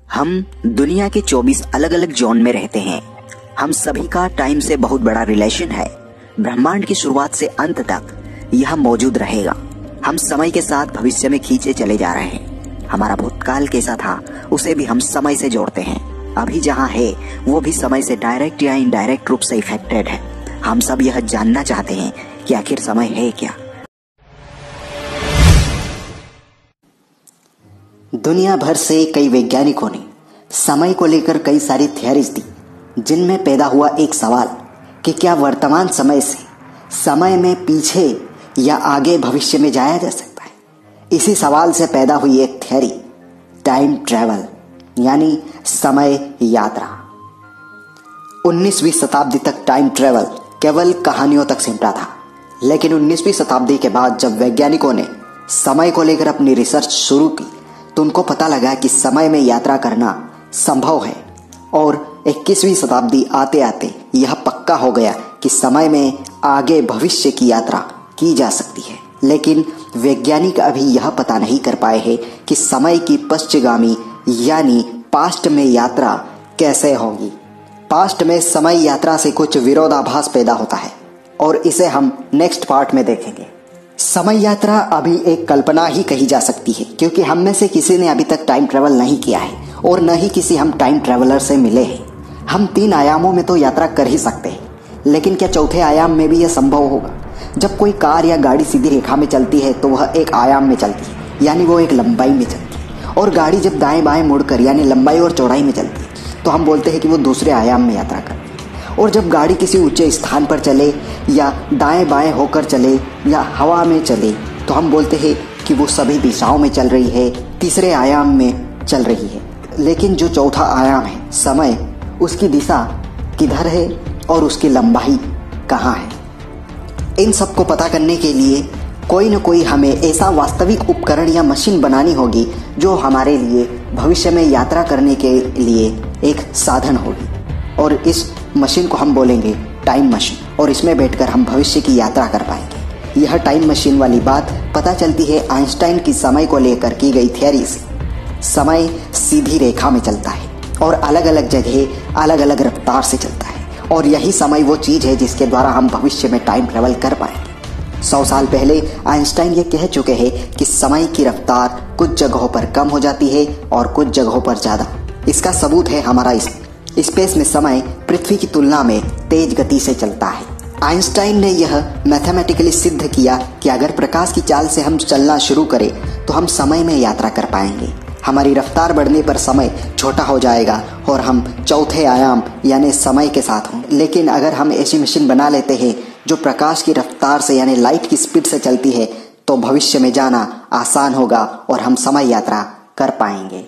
हम दुनिया के 24 अलग अलग जोन में रहते हैं। हम सभी का टाइम से बहुत बड़ा रिलेशन है। ब्रह्मांड की शुरुआत से अंत तक यह मौजूद रहेगा। हम समय के साथ भविष्य में खींचे चले जा रहे हैं। हमारा भूतकाल कैसा था उसे भी हम समय से जोड़ते हैं। अभी जहाँ है वो भी समय से डायरेक्ट या इनडायरेक्ट रूप से इफेक्टेड है। हम सब यह जानना चाहते हैं कि आखिर समय है क्या। दुनिया भर से कई वैज्ञानिकों ने समय को लेकर कई सारी थियरीज दी, जिनमें पैदा हुआ एक सवाल कि क्या वर्तमान समय से समय में पीछे या आगे भविष्य में जाया जा सकता है। इसी सवाल से पैदा हुई एक थियरी टाइम ट्रैवल यानी समय यात्रा। 19वीं शताब्दी तक टाइम ट्रैवल केवल कहानियों तक सिमटा था, लेकिन 19वीं शताब्दी के बाद जब वैज्ञानिकों ने समय को लेकर अपनी रिसर्च शुरू की तो उनको पता लगा कि समय में यात्रा करना संभव है। और 21वीं शताब्दी आते आते यह पक्का हो गया कि समय में आगे भविष्य की यात्रा की जा सकती है। लेकिन वैज्ञानिक अभी यह पता नहीं कर पाए हैं कि समय की पश्चिमगामी यानी पास्ट में यात्रा कैसे होगी। पास्ट में समय यात्रा से कुछ विरोधाभास पैदा होता है और इसे हम नेक्स्ट पार्ट में देखेंगे। समय यात्रा अभी एक कल्पना ही कही जा सकती है, क्योंकि हम में से किसी ने अभी तक टाइम ट्रैवल नहीं किया है और न ही किसी हम टाइम ट्रैवलर से मिले हैं। हम 3 आयामों में तो यात्रा कर ही सकते हैं, लेकिन क्या चौथे आयाम में भी यह संभव होगा? जब कोई कार या गाड़ी सीधी रेखा में चलती है तो वह एक आयाम में चलती है, यानी वो एक लंबाई में चलती है। और गाड़ी जब दाएं बाएं मुड़कर यानी लंबाई और चौड़ाई में चलती है तो हम बोलते हैं कि वो दूसरे आयाम में यात्रा करती है। और जब गाड़ी किसी ऊंचे स्थान पर चले या दाएं बाएं होकर चले या हवा में चले तो हम बोलते हैं कि वो सभी दिशाओं में चल रही है, तीसरे आयाम में चल रही है। लेकिन जो चौथा आयाम है समय, उसकी दिशा किधर है और उसकी लंबाई कहाँ है? इन सब को पता करने के लिए कोई न कोई हमें ऐसा वास्तविक उपकरण या मशीन बनानी होगी जो हमारे लिए भविष्य में यात्रा करने के लिए एक साधन होगी। और इस मशीन को हम बोलेंगे टाइम मशीन, और इसमें बैठकर हम भविष्य की यात्रा कर पाएंगे। यह टाइम मशीन वाली बात पता चलती है आइंस्टाइन की समय को लेकर की गई थियरी से। समय सीधी रेखा में चलता है और अलग अलग जगह अलग अलग रफ्तार से चलता है, और यही समय वो चीज है जिसके द्वारा हम भविष्य में टाइम ट्रेवल कर पाएंगे। 100 साल पहले आइंस्टाइन ये कह चुके हैं कि समय की रफ्तार कुछ जगहों पर कम हो जाती है और कुछ जगहों पर ज्यादा। इसका सबूत है हमारा स्पेस में समय पृथ्वी की तुलना में तेज गति से चलता है। आइंस्टाइन ने यह मैथमेटिकली सिद्ध किया कि अगर प्रकाश की चाल से हम चलना शुरू करें तो हम समय में यात्रा कर पाएंगे। हमारी रफ्तार बढ़ने पर समय छोटा हो जाएगा और हम चौथे आयाम यानी समय के साथ हों। लेकिन अगर हम ऐसी मशीन बना लेते हैं जो प्रकाश की रफ्तार से यानी लाइट की स्पीड से चलती है तो भविष्य में जाना आसान होगा और हम समय यात्रा कर पाएंगे।